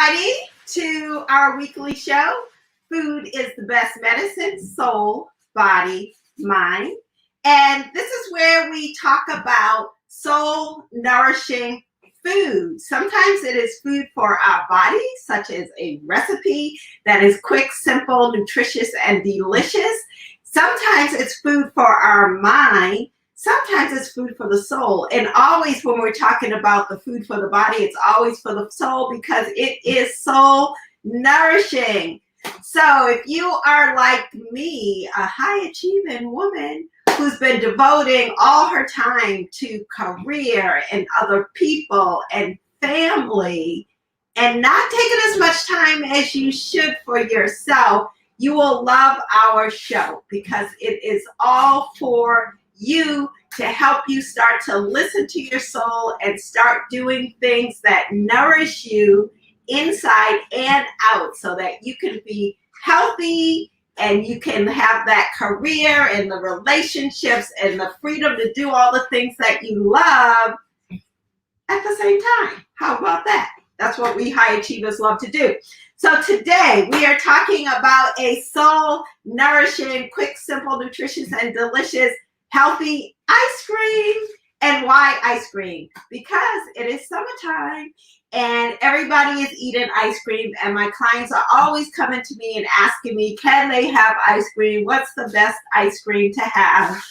everybody to our weekly show. Food is the best medicine, soul, body, mind. And this is where we talk about soul nourishing food. Sometimes it is food for our body, such as a recipe that is quick, simple, nutritious, and delicious. Sometimes it's food for our mind. Sometimes it's food for the soul. And always when we're talking about the food for the body, it's always for the soul because it is soul nourishing. So if you are like me, a high achieving woman who's been devoting all her time to career and other people and family and not taking as much time as you should for yourself, you will love our show because it is all for you to help you start to listen to your soul and start doing things that nourish you inside and out so that you can be healthy and you can have that career and the relationships and the freedom to do all the things that you love at the same time. How about that? That's what we high achievers love to do. So today we are talking about a soul nourishing, quick, simple, nutritious, and delicious healthy ice cream. And why ice cream? Because it is summertime and everybody is eating ice cream, and my clients are always coming to me and asking me, can they have ice cream? What's the best ice cream to have?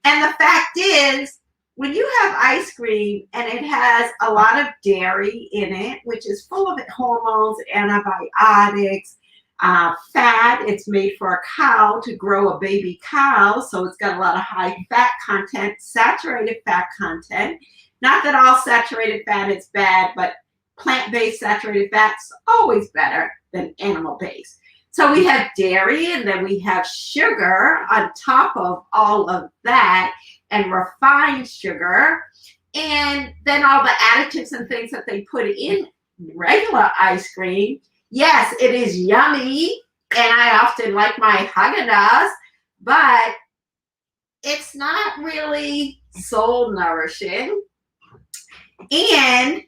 And the fact is, when you have ice cream and it has a lot of dairy in it, which is full of hormones, antibiotics, fat, it's made for a cow to grow a baby cow, so it's got a lot of high fat content, saturated fat content. Not that all saturated fat is bad, but plant-based saturated fat's always better than animal-based. So we have dairy, and then we have sugar on top of all of that, and refined sugar, and then all the additives and things that they put in regular ice cream. Yes, it is yummy, and I often like my Haagen-Dazs, but it's not really soul nourishing. And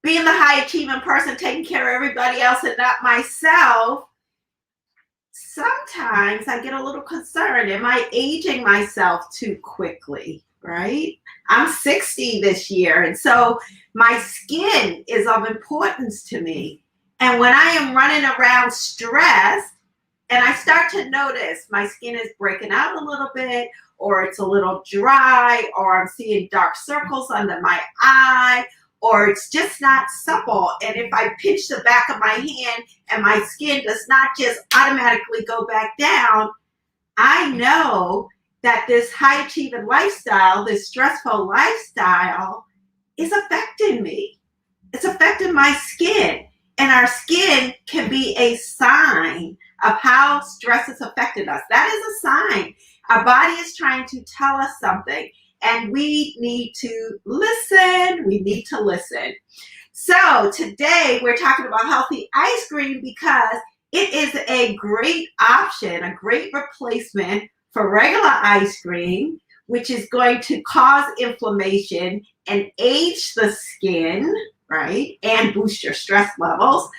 being the high achieving person, taking care of everybody else and not myself, sometimes I get a little concerned. Am I aging myself too quickly, right? I'm 60 this year, and so my skin is of importance to me. And when I am running around stressed and I start to notice my skin is breaking out a little bit, or it's a little dry, or I'm seeing dark circles under my eye, or it's just not supple. And if I pinch the back of my hand and my skin does not just automatically go back down, I know that this high achieving lifestyle, this stressful lifestyle is affecting me. It's affecting my skin. And our skin can be a sign of how stress has affected us. That is a sign. Our body is trying to tell us something, and we need to listen. We need to listen. So today we're talking about healthy ice cream because it is a great option, a great replacement for regular ice cream, which is going to cause inflammation and age the skin, right? And boost your stress levels.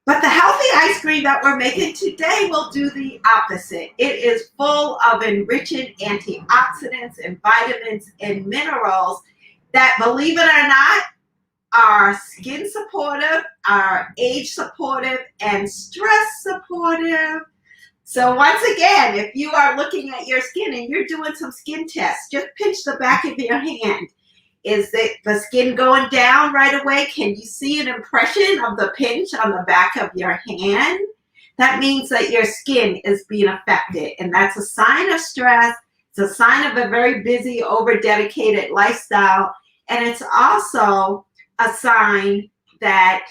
But the healthy ice cream that we're making today will do the opposite. It is full of enriching antioxidants and vitamins and minerals that, believe it or not, are skin supportive, are age supportive, and stress supportive. So once again, if you are looking at your skin and you're doing some skin tests, just pinch the back of your hand. Is the skin going down right away? Can you see an impression of the pinch on the back of your hand? That means that your skin is being affected, and that's a sign of stress. It's a sign of a very busy, over-dedicated lifestyle, and it's also a sign that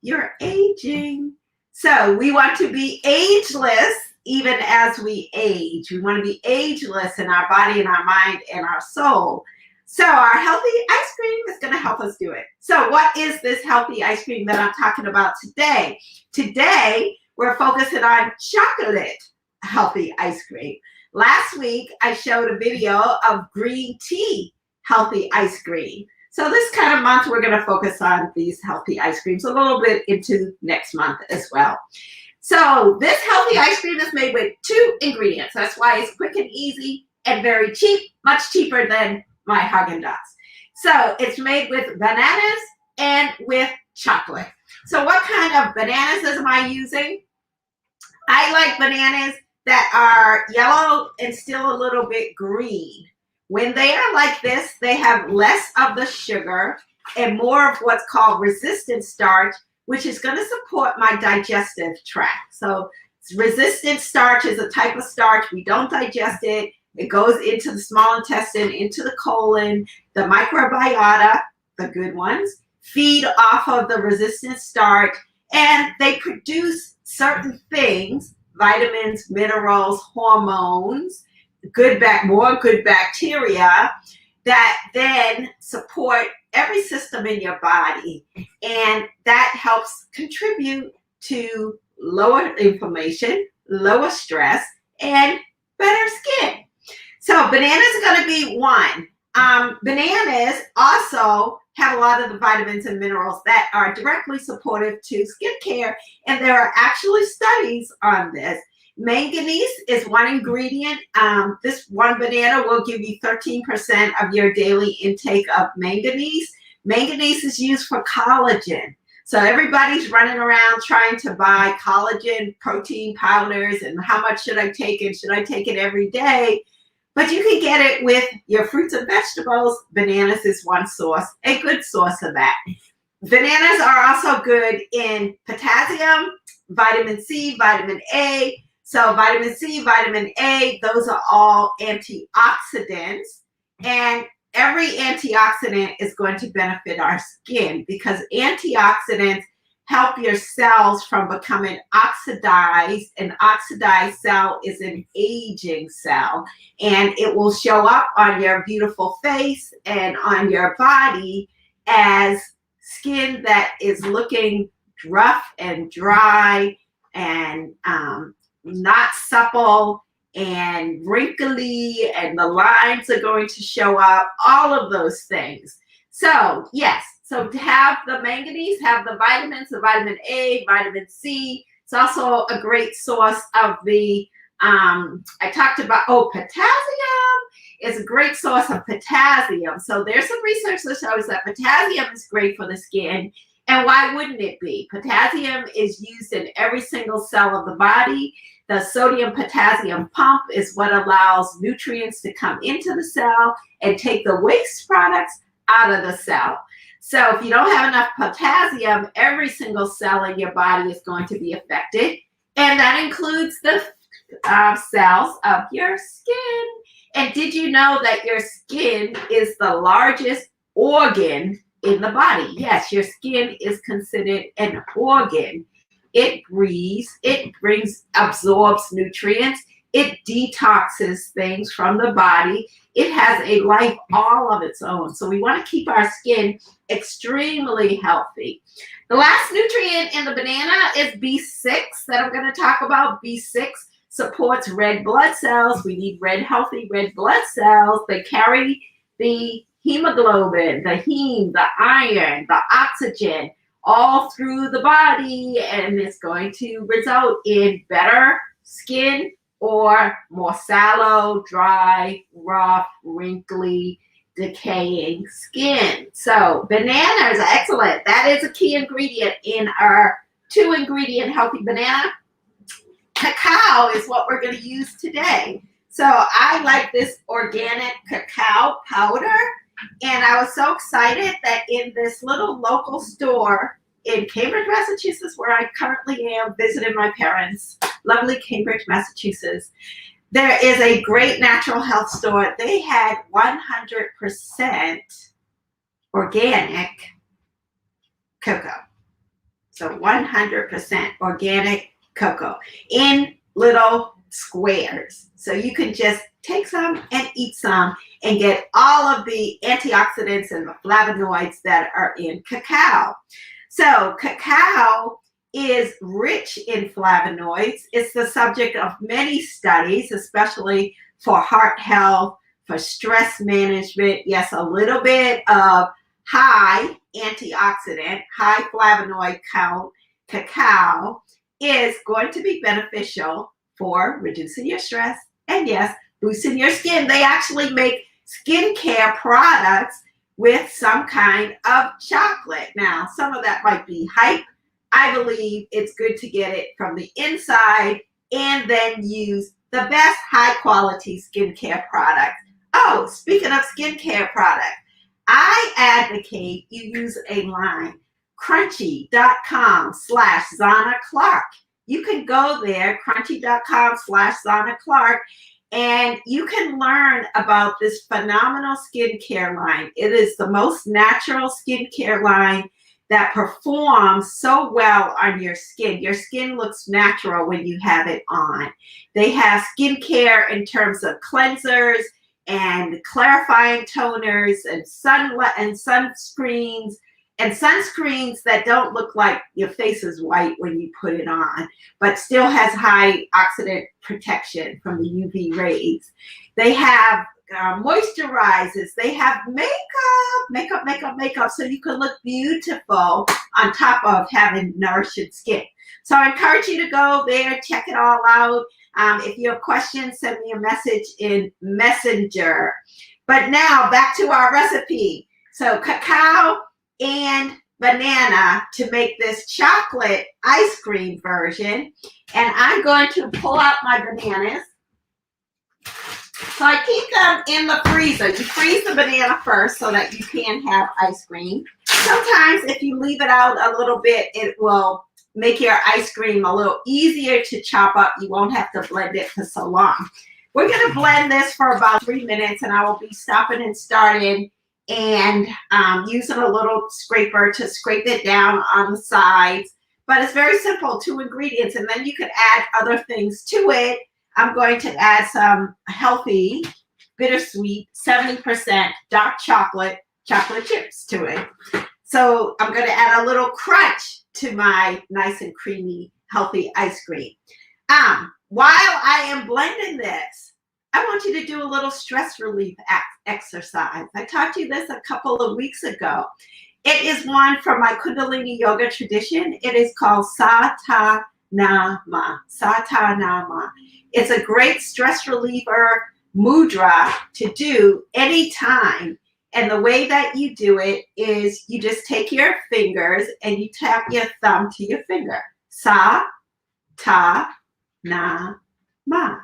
you're aging. So we want to be ageless even as we age. We want to be ageless in our body and our mind and our soul. So our healthy ice cream is going to help us do it. So what is this healthy ice cream that I'm talking about today? Today, we're focusing on chocolate healthy ice cream. Last week, I showed a video of green tea healthy ice cream. So this kind of month, we're going to focus on these healthy ice creams a little bit into next month as well. So this healthy ice cream is made with 2 ingredients. That's why it's quick and easy and very cheap, much cheaper than my Haagen-Dazs. So it's made with bananas and with chocolate. So what kind of bananas am I using? I like bananas that are yellow and still a little bit green. When they are like this, they have less of the sugar and more of what's called resistant starch, which is going to support my digestive tract. So resistant starch is a type of starch. We don't digest it. It goes into the small intestine, into the colon. The microbiota, the good ones, feed off of the resistant starch, and they produce certain things, vitamins, minerals, hormones, more good bacteria that then support every system in your body. And that helps contribute to lower inflammation, lower stress, and better skin. So bananas are going to be one. Bananas also have a lot of the vitamins and minerals that are directly supportive to skin care, and there are actually studies on this. Manganese is one ingredient. This one banana will give you 13% of your daily intake of manganese. Manganese is used for collagen. So everybody's running around trying to buy collagen protein powders and how much should I take it? Should I take it every day? But you can get it with your fruits and vegetables. Bananas is one source, a good source of that. Bananas are also good in potassium, vitamin C, vitamin A. So vitamin C, vitamin A, those are all antioxidants. And every antioxidant is going to benefit our skin because antioxidants help your cells from becoming oxidized. An oxidized cell is an aging cell, and it will show up on your beautiful face and on your body as skin that is looking rough and dry and not supple and wrinkly, and the lines are going to show up, all of those things. So yes, so to have the manganese, have the vitamins, the vitamin A, vitamin C. It's also a great source of the, I talked about, potassium is a great source of potassium. So there's some research that shows that potassium is great for the skin. And why wouldn't it be? Potassium is used in every single cell of the body. The sodium potassium pump is what allows nutrients to come into the cell and take the waste products out of the cell. So if you don't have enough potassium, every single cell in your body is going to be affected. And that includes the cells of your skin. And did you know that your skin is the largest organ in the body? Yes, your skin is considered an organ. It breathes, it absorbs nutrients, it detoxes things from the body. It has a life all of its own. So we want to keep our skin extremely healthy. The last nutrient in the banana is B6 that I'm going to talk about. B6 supports red blood cells. We need healthy red blood cells. They carry the hemoglobin, the heme, the iron, the oxygen, all through the body, and it's going to result in better skin or more sallow, dry, rough, wrinkly, decaying skin. So bananas are excellent. That is a key ingredient in our 2-ingredient healthy banana. Cacao is what we're going to use today. So I like this organic cacao powder. And I was so excited that in this little local store in Cambridge, Massachusetts, where I currently am visiting my parents, lovely Cambridge, Massachusetts, there is a great natural health store. They had 100% organic cocoa. So 100% organic cocoa in little squares. So you can just take some and eat some and get all of the antioxidants and the flavonoids that are in cacao. So cacao is rich in flavonoids. It's the subject of many studies, especially for heart health, for stress management. Yes, a little bit of high antioxidant, high flavonoid count cacao is going to be beneficial for reducing your stress and, yes, boosting your skin. They actually make skincare products with some kind of chocolate. Now, some of that might be hype. I believe it's good to get it from the inside and then use the best high quality skincare products. Oh, speaking of skincare products, I advocate you use a line, crunchy.com/Zana Clark. You can go there, crunchy.com/Zana Clark, and you can learn about this phenomenal skincare line. It is the most natural skincare line that performs so well on your skin. Your skin looks natural when you have it on. They have skincare in terms of cleansers and clarifying toners and sunscreens that don't look like your face is white when you put it on, but still has high oxidant protection from the UV rays. They have moisturizers. They have makeup, so you can look beautiful on top of having nourishing skin. So I encourage you to go there, check it all out. If you have questions, send me a message in Messenger. But now back to our recipe. So cacao and banana to make this chocolate ice cream version. And I'm going to pull out my bananas. So I keep them in the freezer. You freeze the banana first so that you can have ice cream. Sometimes if you leave it out a little bit, it will make your ice cream a little easier to chop up. You won't have to blend it for so long. We're going to blend this for about 3 minutes, and I will be stopping and starting and using a little scraper to scrape it down on the sides. But it's very simple, 2 ingredients, and then you can add other things to it. I'm going to add some healthy, bittersweet, 70% dark chocolate chips to it. So I'm going to add a little crunch to my nice and creamy, healthy ice cream. While I am blending this, I want you to do a little stress relief exercise. I taught you this a couple of weeks ago. It is one from my Kundalini yoga tradition. It is called Satanama. Satanama. It's a great stress reliever mudra to do anytime. And the way that you do it is you just take your fingers and you tap your thumb to your finger. Sa, ta, na, ma.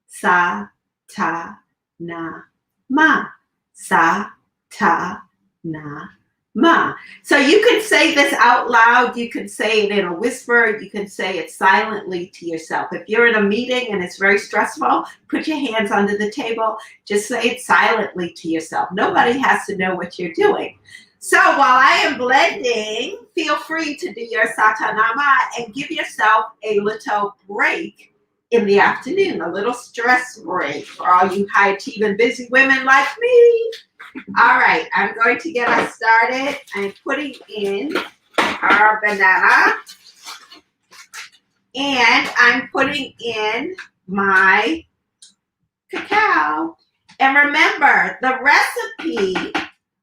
Sa, ta, na, ma. Sa, ta, na, ma. So you can say this out loud. You can say it in a whisper. You can say it silently to yourself. If you're in a meeting and it's very stressful, put your hands under the table. Just say it silently to yourself. Nobody has to know what you're doing. So while I am blending, feel free to do your Satanama and give yourself a little break in the afternoon, a little stress break for all you high-achieving busy women like me. All right, I'm going to get us started. I'm putting in our banana, and I'm putting in my cacao. And remember, the recipe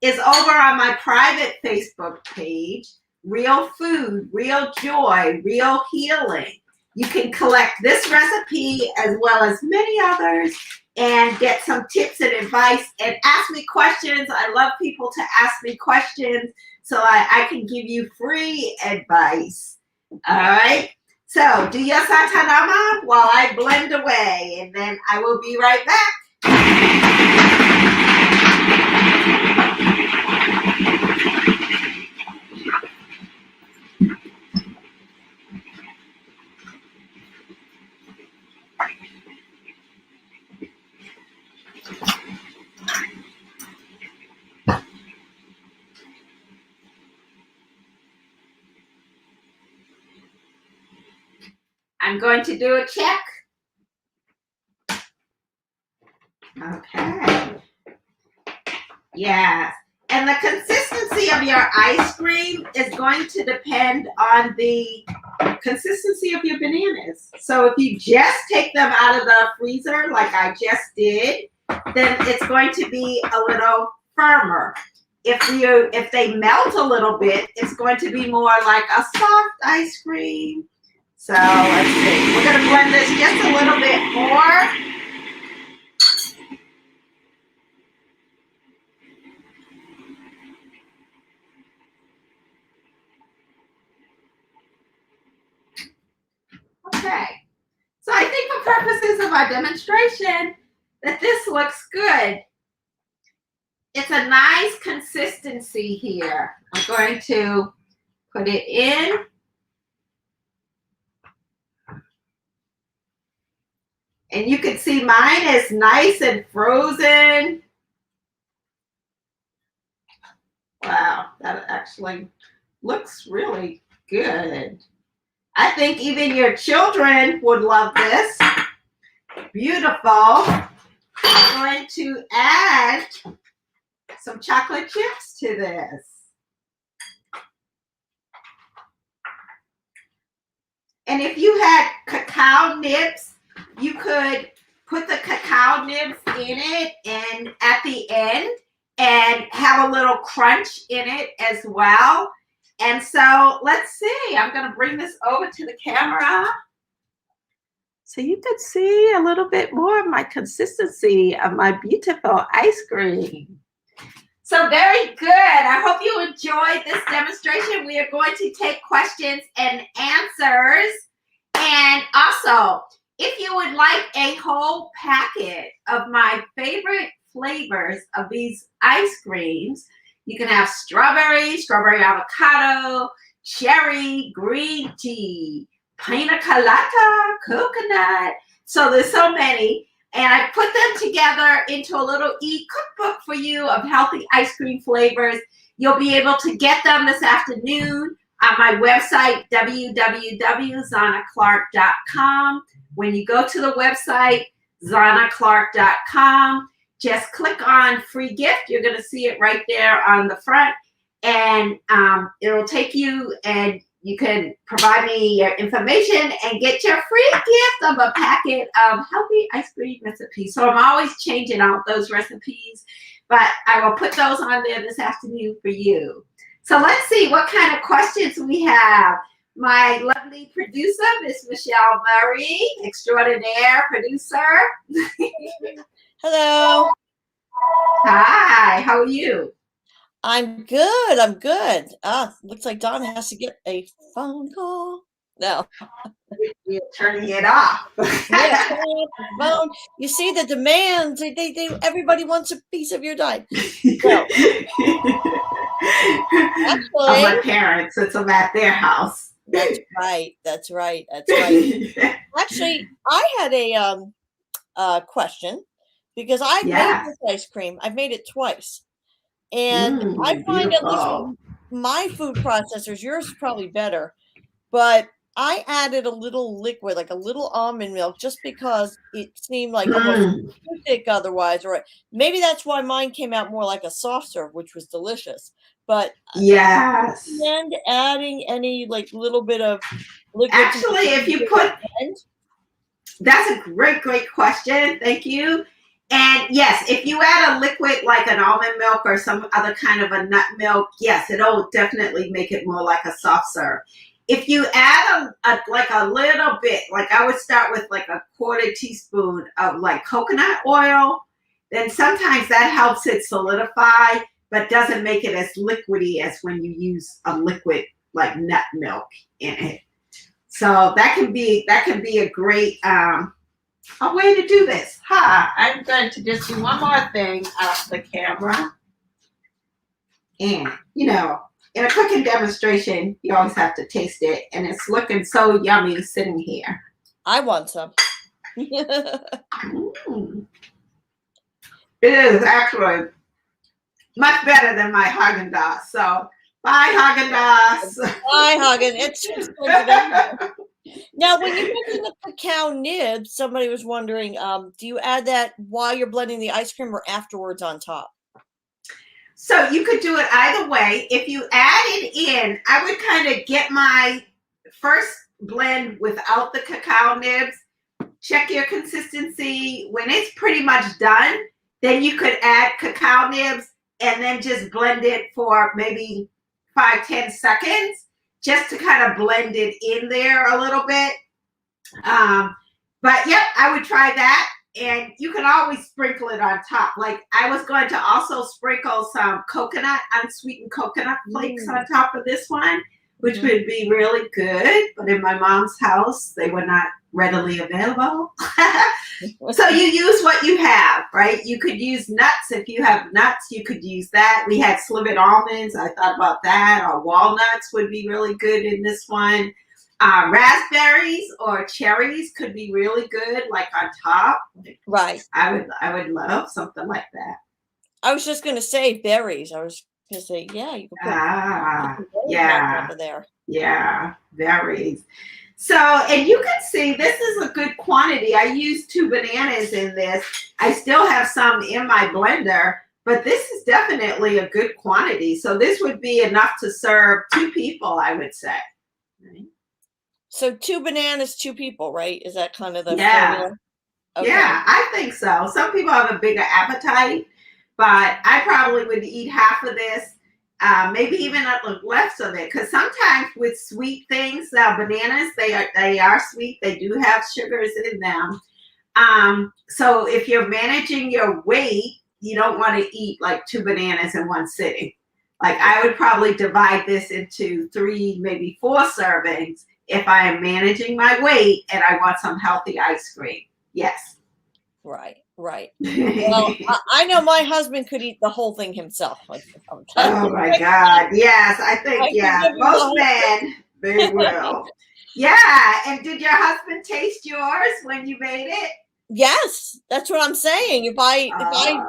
is over on my private Facebook page, Real Food, Real Joy, Real Healing. You can collect this recipe as well as many others and get some tips and advice and ask me questions. I love people to ask me questions so I can give you free advice. All right. So do your Satanama while I blend away, and then I will be right back. I'm going to do a check. Okay. Yes. And the consistency of your ice cream is going to depend on the consistency of your bananas. So if you just take them out of the freezer like I just did, then it's going to be a little firmer. if they melt a little bit, it's going to be more like a soft ice cream. So let's see. We're going to blend this just a little bit more. Okay. So I think for purposes of our demonstration that this looks good. It's a nice consistency here. I'm going to put it in. And you can see mine is nice and frozen. Wow, that actually looks really good. I think even your children would love this. Beautiful. I'm going to add some chocolate chips to this. And if you had cacao nibs, you could put the cacao nibs in it and at the end and have a little crunch in it as well. And so let's see, I'm going to bring this over to the camera so you could see a little bit more of my consistency of my beautiful ice cream. So very good. I hope you enjoyed this demonstration. We are going to take questions and answers. And also, if you would like a whole packet of my favorite flavors of these ice creams, you can have strawberry avocado, cherry, green tea, pina colada, coconut. So there's so many. And I put them together into a little e-cookbook for you of healthy ice cream flavors. You'll be able to get them this afternoon on my website, www.zanaclark.com. When you go to the website, zanaclark.com, just click on free gift. You're going to see it right there on the front. And it'll take you and you can provide me your information and get your free gift of a packet of healthy ice cream recipes. So I'm always changing out those recipes, but I will put those on there this afternoon for you. So let's see what kind of questions we have. My lovely producer, Miss Michelle Murray, extraordinaire producer. Hello. Hi, how are you? I'm good. I'm good. Looks like Don has to get a phone call. No. You're turning it off. Yeah, phone. You see the demands. They everybody wants a piece of your time. So, Of my parents, since I'm at their house. That's right. That's right. That's right. Actually, I had a question because I've made this ice cream. I've made it twice. And I find at least my food processors, yours is probably better, but I added a little liquid, like a little almond milk, just because it seemed like almost too thick otherwise, or maybe that's why mine came out more like a soft serve, which was delicious. But yes, and adding any like little bit of liquid. Actually, if you put, that's a great question. Thank you. And yes, if you add a liquid like an almond milk or some other kind of a nut milk, yes, it'll definitely make it more like a soft serve. If you add like a little bit, like I would start with like a quarter teaspoon of like coconut oil, then sometimes that helps it solidify, but doesn't make it as liquidy as when you use a liquid like nut milk in it. So that can be a great a way to do this. I'm going to just do one more thing off the camera. And, you know, in a cooking demonstration, you always have to taste it. And it's looking so yummy sitting here. I want some. It is actually much better than my Haagen-Dazs. So, bye, Haagen-Dazs. Bye, Haagen. It's just good. Now, when you mentioned the cacao nibs, somebody was wondering, do you add that while you're blending the ice cream or afterwards on top? So you could do it either way. If you add it in, I would kind of get my first blend without the cacao nibs, check your consistency. When it's pretty much done, then you could add cacao nibs, and then just blend it for maybe 5-10 seconds, just to kind of blend it in there a little bit. But yep, I would try that. And you can always sprinkle it on top. Like I was going to also sprinkle some coconut, unsweetened coconut flakes on top of this one, which would be really good. But in my mom's house, they were not readily available. So you use what you have, right? You could use nuts. If you have nuts, you could use that. We had slivered almonds. I thought about that. Or walnuts would be really good in this one. Raspberries or cherries could be really good, like on top. Right. I would love something like that. I was just gonna say berries. I was gonna say, yeah, you can put yeah, over there. Yeah, berries. So, and you can see this is a good quantity. I used 2 bananas in this. I still have some in my blender, but this is definitely a good quantity. So this would be enough to serve 2 people, I would say. Right? So 2 bananas, 2 people, right? Is that kind of the formula? Okay. Yeah, I think so. Some people have a bigger appetite, but I probably would eat half of this, maybe even less of it. Because sometimes with sweet things, bananas, they are sweet. They do have sugars in them. So if you're managing your weight, you don't want to eat like 2 bananas in one sitting. Like I would probably divide this into 3, maybe 4 servings if I am managing my weight and I want some healthy ice cream. Yes. Right. Well, I know my husband could eat the whole thing himself. Oh my God. Yes, I think, most men, they will. Yeah. And did your husband taste yours when you made it? Yes, that's what I'm saying. If I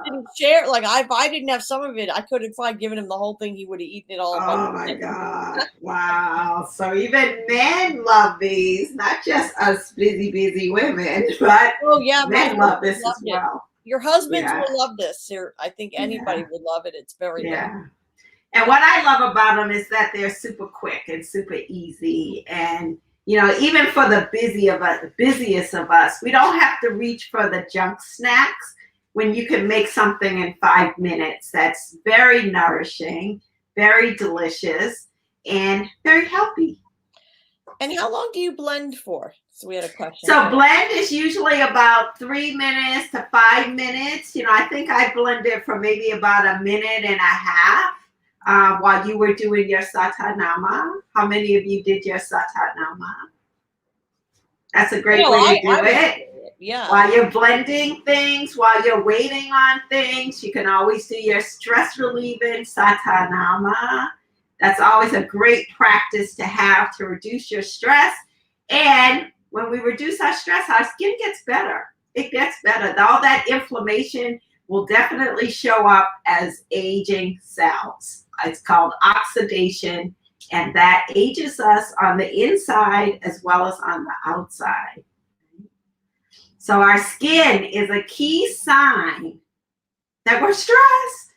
didn't share, like if I didn't have some of it, I could have given him the whole thing. He would have eaten it all. Oh my God! Wow! So even men love these, not just us busy women, but men love this as well. Your husbands will love this. I think anybody would love it. It's very good. And what I love about them is that they're super quick and super easy, and even for the busiest of us, we don't have to reach for the junk snacks when you can make something in 5 minutes that's very nourishing, very delicious, and very healthy. And how long do you blend for? So we had a question. So blend is usually about 3 minutes to 5 minutes. I think I blended for maybe about 1.5 minutes while you were doing your Satanama. How many of you did your Satanama? That's a great way to do it. Yeah. While you're blending things, while you're waiting on things, you can always do your stress relieving Satanama. That's always a great practice to have to reduce your stress. And when we reduce our stress, our skin gets better. It gets better. All that inflammation will definitely show up as aging cells. It's called oxidation, and that ages us on the inside as well as on the outside. So our skin is a key sign that we're stressed,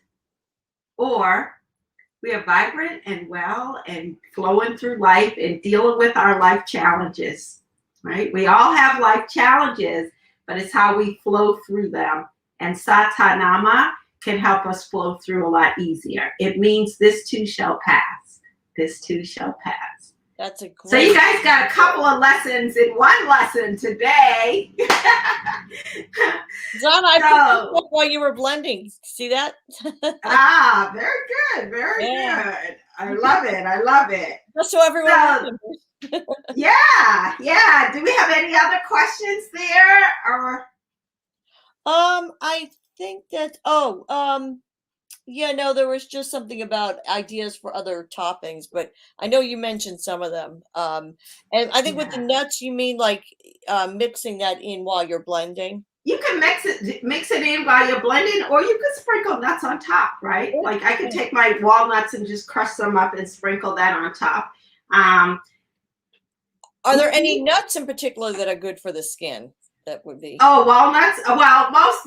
or we are vibrant and well and flowing through life and dealing with our life challenges, right? We all have life challenges, but it's how we flow through them. And Satanama can help us flow through a lot easier. It means this too shall pass. This too shall pass. That's a great. So you guys got a couple of lessons in one lesson today. John, I picked up while you were blending. See that? Very good. Very good. I love it. Just so everyone Yeah. Do we have any other questions there? Or I think that there was just something about ideas for other toppings, but I know you mentioned some of them. And I think with the nuts, you mean like mixing that in while you're blending? You can mix it in while you're blending, or you could sprinkle nuts on top, right? Like I could take my walnuts and just crush them up and sprinkle that on top. Are there any nuts in particular that are good for the skin? That would be. Oh, walnuts. Well, most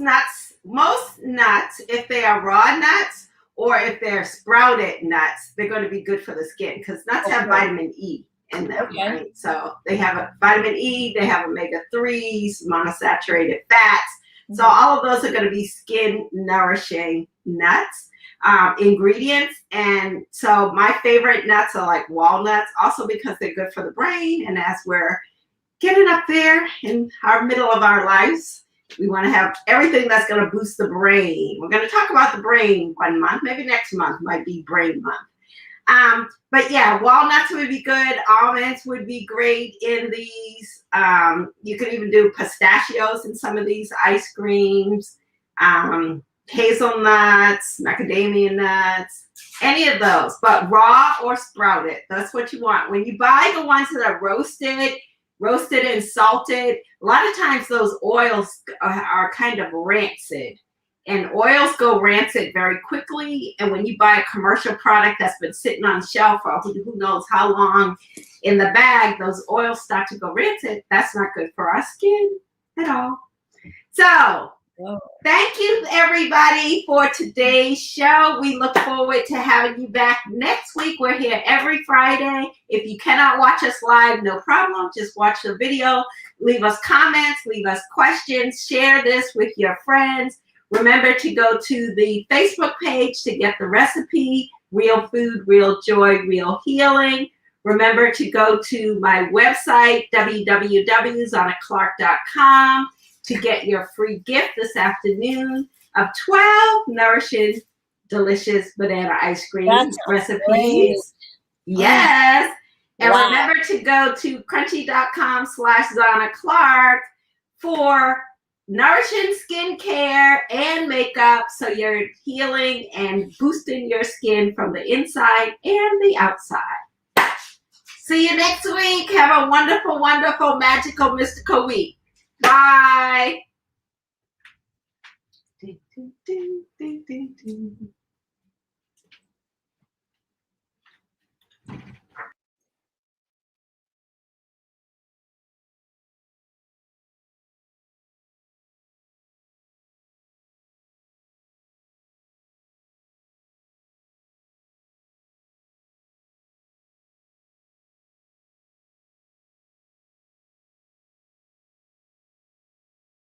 nuts, if they are raw nuts or if they're sprouted nuts, they're going to be good for the skin because nuts have vitamin E in them, right? So they have a vitamin E, they have omega-3s, monosaturated fats. So all of those are going to be skin nourishing nuts. ingredients. And so my favorite nuts are like walnuts, also because they're good for the brain. And as we're getting up there in our middle of our lives, we want to have everything that's going to boost the brain. We're going to talk about the brain one month, maybe next month might be brain month. But yeah, walnuts would be good. Almonds would be great in these. You could even do pistachios in some of these ice creams. Hazelnuts, macadamia nuts, any of those, but raw or sprouted. That's what you want. When you buy the ones that are roasted and salted, a lot of times those oils are kind of rancid. And oils go rancid very quickly. And when you buy a commercial product that's been sitting on the shelf for who knows how long in the bag, those oils start to go rancid. That's not good for our skin at all. So thank you, everybody, for today's show. We look forward to having you back next week. We're here every Friday. If you cannot watch us live, no problem. Just watch the video. Leave us comments. Leave us questions. Share this with your friends. Remember to go to the Facebook page to get the recipe, Real Food, Real Joy, Real Healing. Remember to go to my website, www.zonnaclark.com, to get your free gift this afternoon of 12 nourishing, delicious banana ice cream recipes. Great. Yes. And remember to go to crunchy.com/ZonnaClark for nourishing skincare and makeup, so you're healing and boosting your skin from the inside and the outside. See you next week. Have a wonderful, wonderful, magical, mystical week. Bye.